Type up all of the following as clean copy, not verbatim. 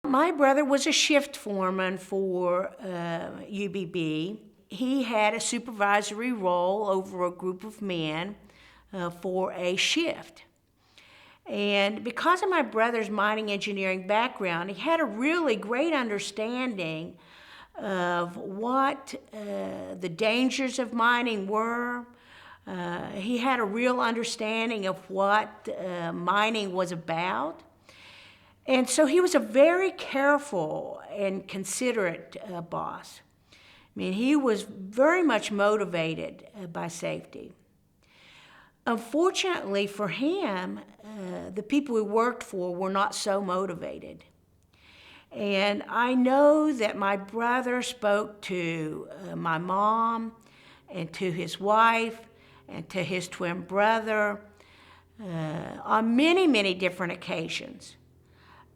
My brother was a shift foreman for UBB. He had a supervisory role over a group of men for a shift. And because of my brother's mining engineering background, he had a really great understanding of what the dangers of mining were. He had a real understanding of what mining was about. And so he was a very careful and considerate boss. I mean, he was very much motivated by safety. Unfortunately for him, the people he worked for were not so motivated. And I know that my brother spoke to my mom and to his wife and to his twin brother on many, many different occasions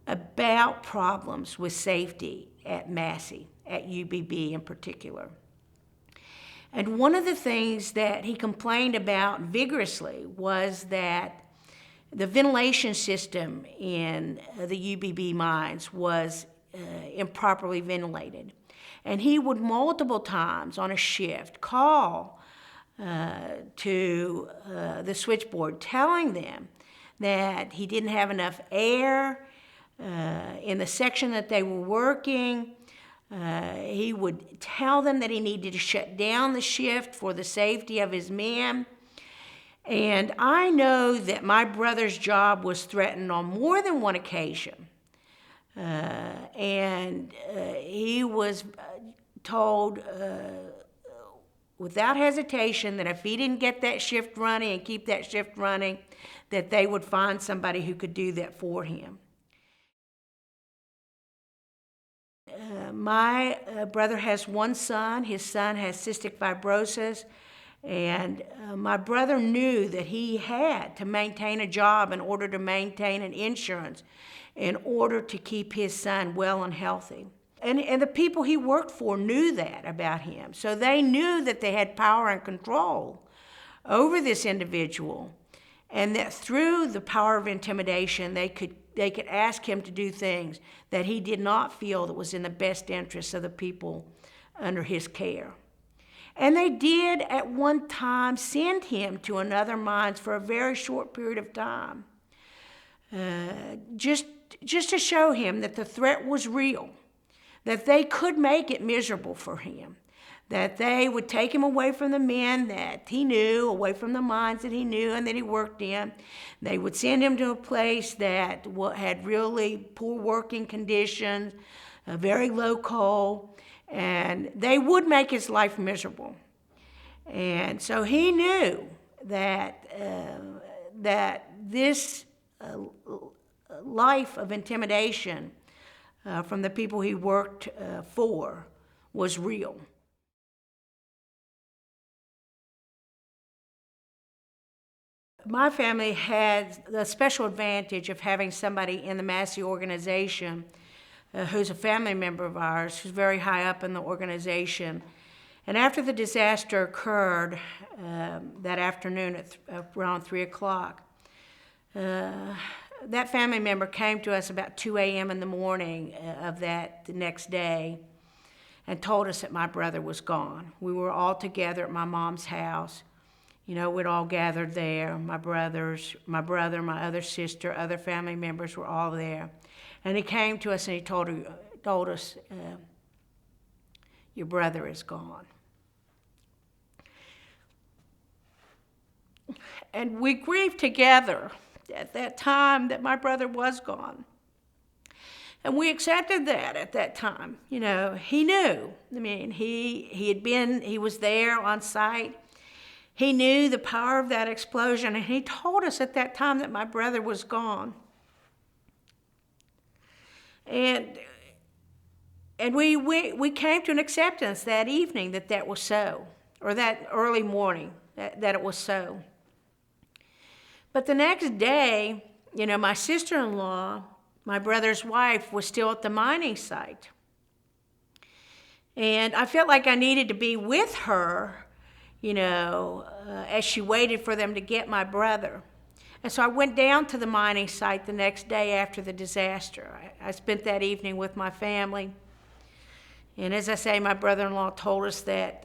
about problems with safety at Massey, at UBB in particular. And one of the things that he complained about vigorously was that the ventilation system in the UBB mines was improperly ventilated. And he would multiple times on a shift call to the switchboard telling them that he didn't have enough air in the section that they were working. He would tell them that he needed to shut down the shift for the safety of his men. And I know that my brother's job was threatened on more than one occasion. He was told without hesitation that if he didn't get that shift running and keep that shift running, that they would find somebody who could do that for him. My brother has one son. His son has cystic fibrosis. And my brother knew that he had to maintain a job in order to maintain an insurance, in order to keep his son well and healthy. And the people he worked for knew that about him. So they knew that they had power and control over this individual, and that through the power of intimidation, they could ask him to do things that he did not feel that was in the best interest of the people under his care. And they did at one time send him to another mines for a very short period of time, just to show him that the threat was real, that they could make it miserable for him, that they would take him away from the men that he knew, away from the mines that he knew and that he worked in. They would send him to a place that had really poor working conditions, very low coal, and they would make his life miserable. And so he knew that this life of intimidation from the people he worked for was real. My family had the special advantage of having somebody in the Massey organization who's a family member of ours, who's very high up in the organization. And after the disaster occurred that afternoon at around 3 o'clock, that family member came to us about 2 a.m. in the morning of the next day and told us that my brother was gone. We were all together at my mom's house. You know, we'd all gathered there. My brother, my other sister, other family members were all there. And he came to us and he told us, your brother is gone. And we grieved together at that time that my brother was gone. And we accepted that at that time. You know, he knew. I mean, he was there on site. He knew the power of that explosion, and he told us at that time that my brother was gone. And we came to an acceptance that evening that was so, or that early morning that it was so. But the next day, you know, my sister-in-law, my brother's wife, was still at the mining site. And I felt like I needed to be with her, you know, as she waited for them to get my brother. And so I went down to the mining site the next day after the disaster. I spent that evening with my family. And as I say, my brother-in-law told us that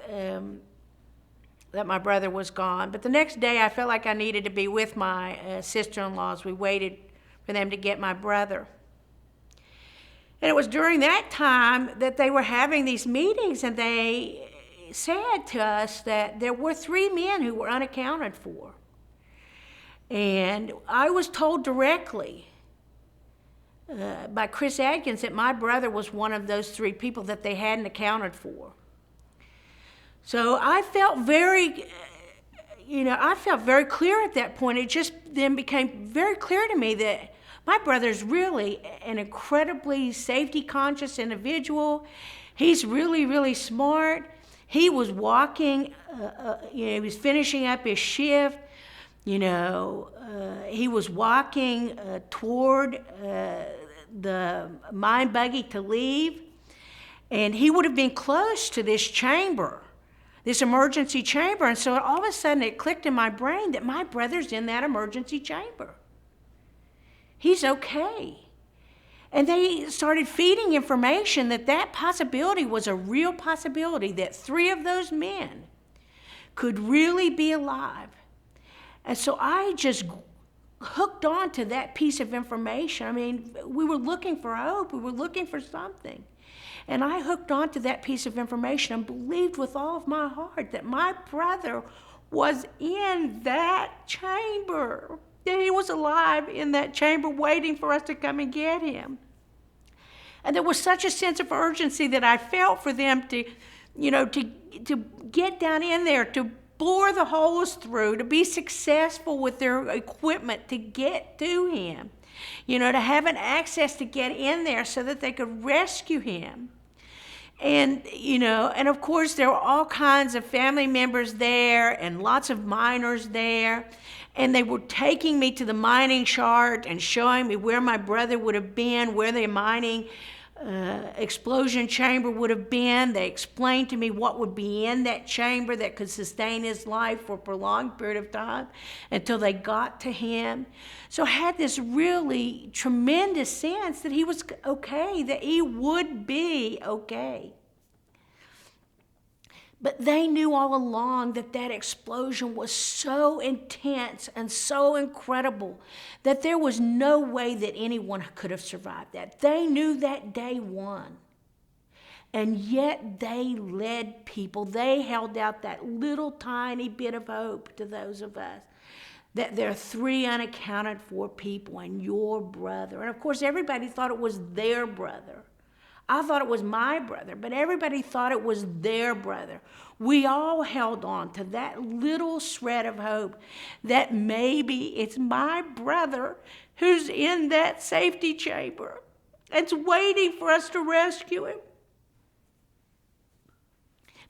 my brother was gone. But the next day, I felt like I needed to be with my sister-in-law as we waited for them to get my brother. And it was during that time that they were having these meetings, and they said to us that there were 3 men who were unaccounted for. And I was told directly by Chris Adkins that my brother was one of those 3 people that they hadn't accounted for. So I felt very clear at that point. It just then became very clear to me that my brother's really an incredibly safety-conscious individual. He's really, really smart. He was walking, he was finishing up his shift. He was walking toward the mine buggy to leave, and he would have been close to this chamber, this emergency chamber. And so all of a sudden it clicked in my brain that my brother's in that emergency chamber. He's okay. And they started feeding information that possibility was a real possibility, that 3 of those men could really be alive. And so I just hooked on to that piece of information. I mean, we were looking for hope. We were looking for something. And I hooked on to that piece of information and believed with all of my heart that my brother was in that chamber, that he was alive in that chamber waiting for us to come and get him. And there was such a sense of urgency that I felt for them to get down in there, to bore the holes through, to be successful with their equipment to get to him, to have an access to get in there so that they could rescue him. And, and of course there were all kinds of family members there and lots of miners there. And they were taking me to the mining chart and showing me where my brother would have been, where the mining explosion chamber would have been. They explained to me what would be in that chamber that could sustain his life for a prolonged period of time until they got to him. So I had this really tremendous sense that he was okay, that he would be okay. But they knew all along that explosion was so intense and so incredible that there was no way that anyone could have survived that. They knew that day one. And yet they led people. They held out that little tiny bit of hope to those of us, that there are 3 unaccounted for people and your brother. And of course, everybody thought it was their brother. I thought it was my brother, but everybody thought it was their brother. We all held on to that little shred of hope that maybe it's my brother who's in that safety chamber. It's waiting for us to rescue him.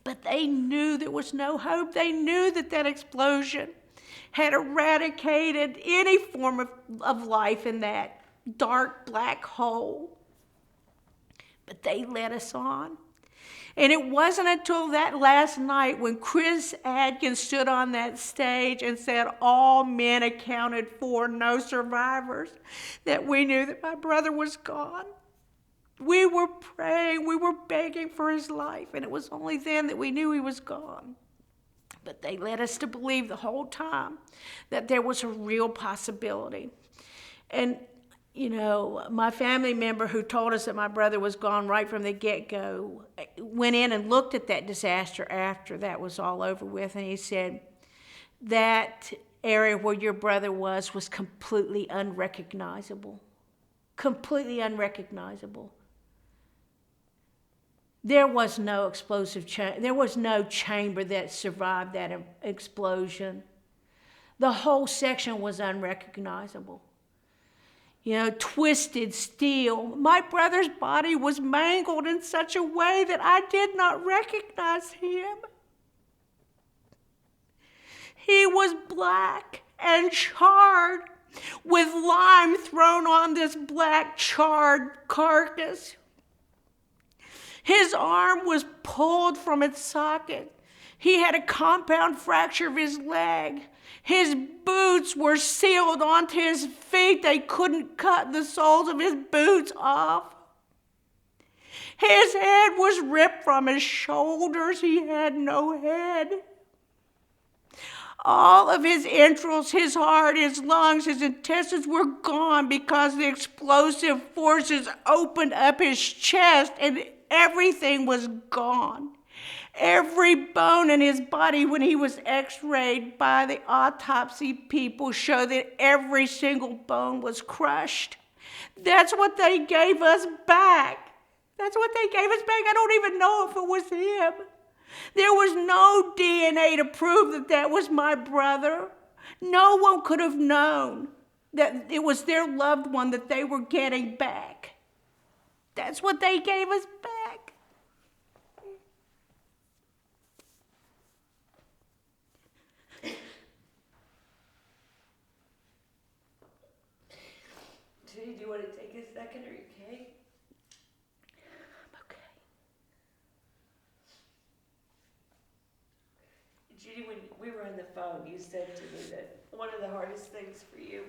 But they knew there was no hope. They knew that explosion had eradicated any form of life in that dark black hole. But they led us on. And it wasn't until that last night when Chris Adkins stood on that stage and said, all men accounted for, no survivors, that we knew that my brother was gone. We were praying, we were begging for his life, and it was only then that we knew he was gone. But they led us to believe the whole time that there was a real possibility. And my family member who told us that my brother was gone right from the get-go went in and looked at that disaster after that was all over with, and he said, that area where your brother was completely unrecognizable. Completely unrecognizable. There was no explosive there was no chamber that survived that explosion. The whole section was unrecognizable. Twisted steel. My brother's body was mangled in such a way that I did not recognize him. He was black and charred, with lime thrown on this black charred carcass. His arm was pulled from its socket. He had a compound fracture of his leg. His boots were sealed onto his feet. They couldn't cut the soles of his boots off. His head was ripped from his shoulders. He had no head. All of his entrails, his heart, his lungs, his intestines were gone because the explosive forces opened up his chest and everything was gone. Every bone in his body, when he was x-rayed by the autopsy people, showed that every single bone was crushed. That's what they gave us back. That's what they gave us back. I don't even know if it was him. There was no DNA to prove that that was my brother. No one could have known that it was their loved one that they were getting back. That's what they gave us back. Judy, do you want to take a second? Are you okay? I'm okay. Judy, when we were on the phone, you said to me that one of the hardest things for you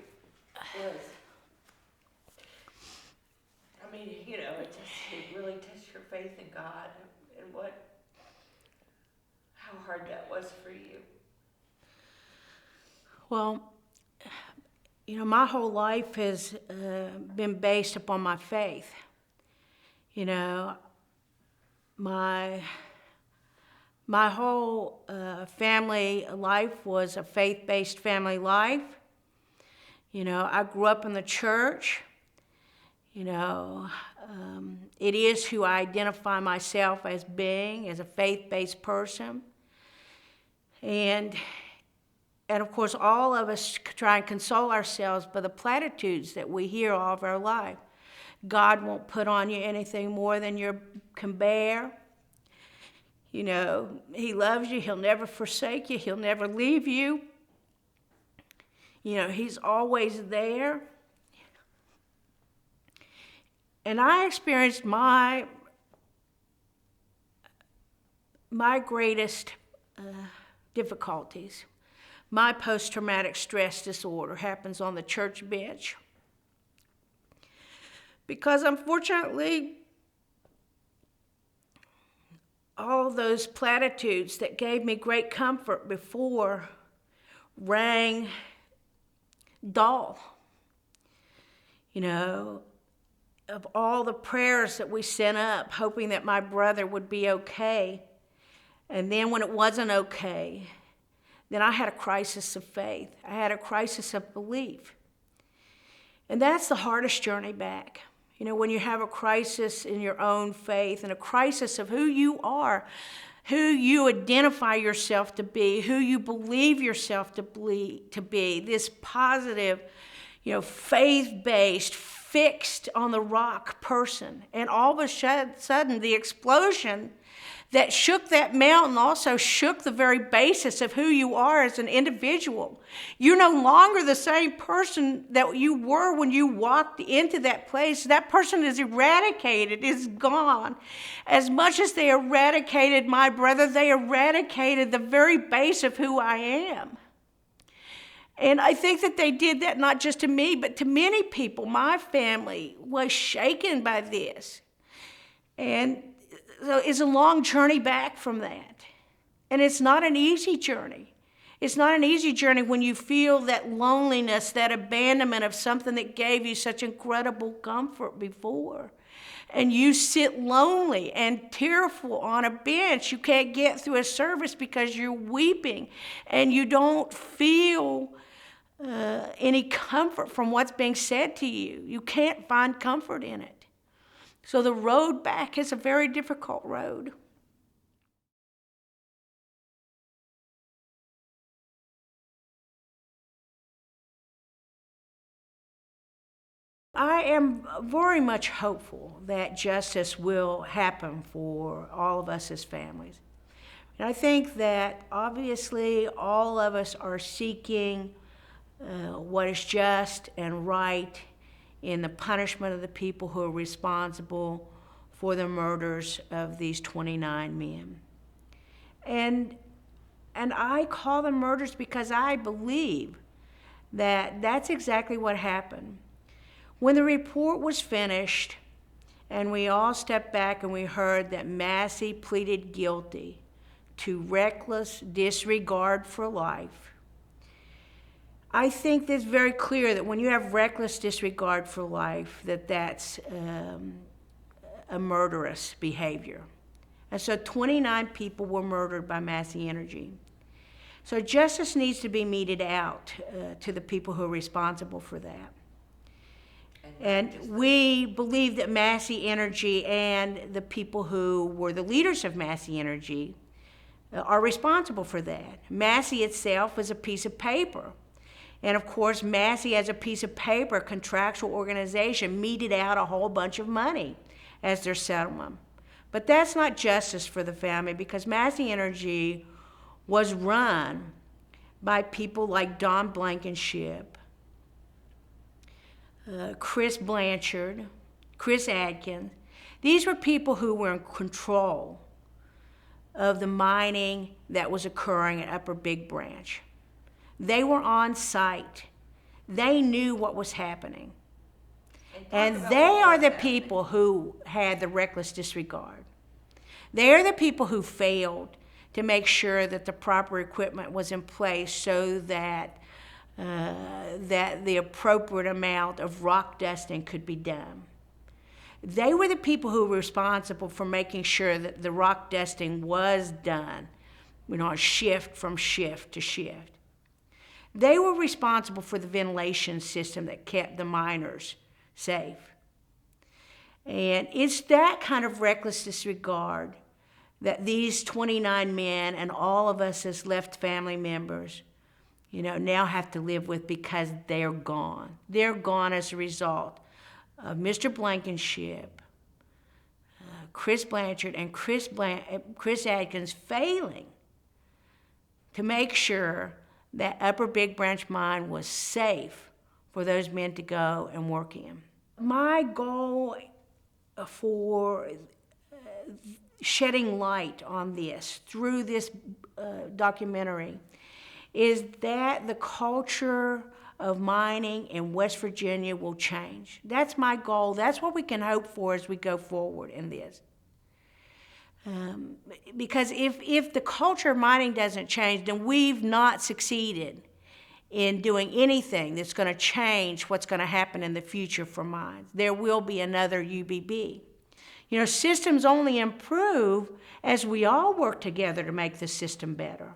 was, I mean, you know, it really touched your faith in God and how hard that was for you. Well, you know, my whole life has been based upon my faith. You know, my whole family life was a faith-based family life. You know, I grew up in the church. You know, it is who I identify myself as being, as a faith-based person. And of course, all of us try and console ourselves by the platitudes that we hear all of our life. God won't put on you anything more than you can bear. You know, He loves you. He'll never forsake you. He'll never leave you. You know, He's always there. And I experienced my greatest difficulties. My post-traumatic stress disorder happens on the church bench. Because unfortunately, all those platitudes that gave me great comfort before rang dull. You know, of all the prayers that we sent up, hoping that my brother would be okay. And then when it wasn't okay, then I had a crisis of faith. I had a crisis of belief. And that's the hardest journey back. You know, when you have a crisis in your own faith and a crisis of who you are, who you identify yourself to be, who you believe yourself to be, this positive, you know, faith-based, fixed on the rock person. And all of a sudden, the explosion that shook that mountain also shook the very basis of who you are as an individual. You're no longer the same person that you were when you walked into that place. That person is eradicated, is gone. As much as they eradicated my brother, they eradicated the very base of who I am. And I think that they did that not just to me, but to many people. My family was shaken by this. And so it's a long journey back from that. And it's not an easy journey. It's not an easy journey when you feel that loneliness, that abandonment of something that gave you such incredible comfort before. And you sit lonely and tearful on a bench. You can't get through a service because you're weeping. And you don't feel any comfort from what's being said to you. You can't find comfort in it. So the road back is a very difficult road. I am very much hopeful that justice will happen for all of us as families. And I think that obviously all of us are seeking what is just and right in the punishment of the people who are responsible for the murders of these 29 men. And And I call them murders because I believe that that's exactly what happened. When the report was finished, and we all stepped back and we heard that Massey pleaded guilty to reckless disregard for life, I think it's very clear that when you have reckless disregard for life, that's a murderous behavior. And so 29 people were murdered by Massey Energy. So justice needs to be meted out to the people who are responsible for that. And we believe that Massey Energy and the people who were the leaders of Massey Energy are responsible for that. Massey itself is a piece of paper. And of course, Massey, as a piece of paper, contractual organization, meted out a whole bunch of money as their settlement. But that's not justice for the family, because Massey Energy was run by people like Don Blankenship, Chris Blanchard, Chris Adkins. These were people who were in control of the mining that was occurring at Upper Big Branch. They were on site. They knew what was happening. And they are the people who had the reckless disregard. They are the people who failed to make sure that the proper equipment was in place so that the appropriate amount of rock dusting could be done. They were the people who were responsible for making sure that the rock dusting was done, shift from shift to shift. They were responsible for the ventilation system that kept the miners safe. And it's that kind of reckless disregard that these 29 men and all of us as left family members, now have to live with, because they're gone. They're gone as a result of Mr. Blankenship, Chris Blanchard, and Chris Adkins failing to make sure that Upper Big Branch mine was safe for those men to go and work in. My goal for shedding light on this through this documentary is that the culture of mining in West Virginia will change. That's my goal. That's what we can hope for as we go forward in this. Because if the culture of mining doesn't change, then we've not succeeded in doing anything that's going to change what's going to happen in the future for mines. There will be another UBB. Systems only improve as we all work together to make the system better.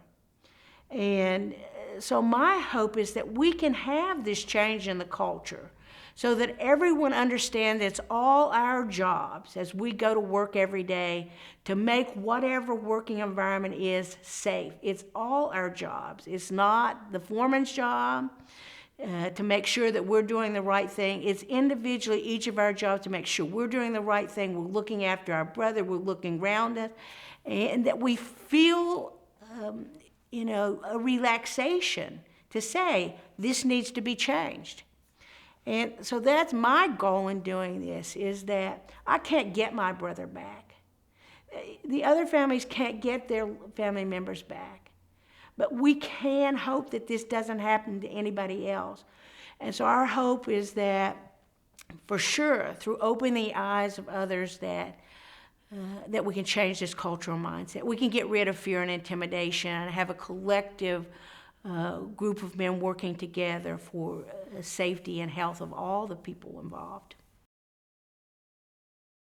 And so my hope is that we can have this change in the culture so that everyone understands it's all our jobs as we go to work every day to make whatever working environment is safe. It's all our jobs. It's not the foreman's job to make sure that we're doing the right thing. It's individually each of our jobs to make sure we're doing the right thing. We're looking after our brother. We're looking around us. And that we feel, a relaxation to say, this needs to be changed. And so that's my goal in doing this, is that I can't get my brother back. The other families can't get their family members back. But we can hope that this doesn't happen to anybody else. And so our hope is that, for sure, through opening the eyes of others, that we can change this cultural mindset. We can get rid of fear and intimidation and have a collective group of men working together for safety and health of all the people involved.